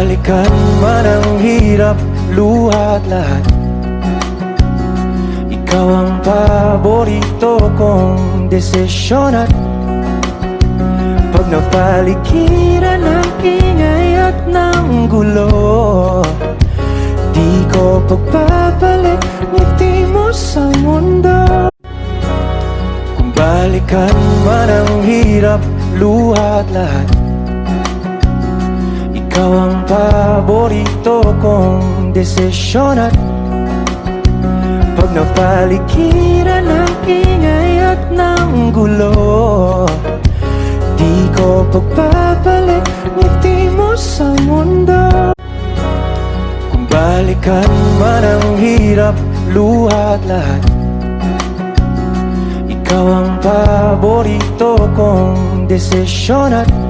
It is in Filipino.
balikan man ang hirap, luha at lahat, ikaw ang paborito kong desisyon. At pag napaligiran ng ingay at ng gulo, di ko pagpapalit ngiti mo sa mundo. Kung balikan man ang hirap, luha at lahat, ikaw ang paborito kong desisyon. At pag napaligiran ng ingay at ng gulo, di ko pagpapalit ngiti mo sa mundo. Kung balikan man ang hirap, luha at lahat, ikaw ang paborito kong desisyon. At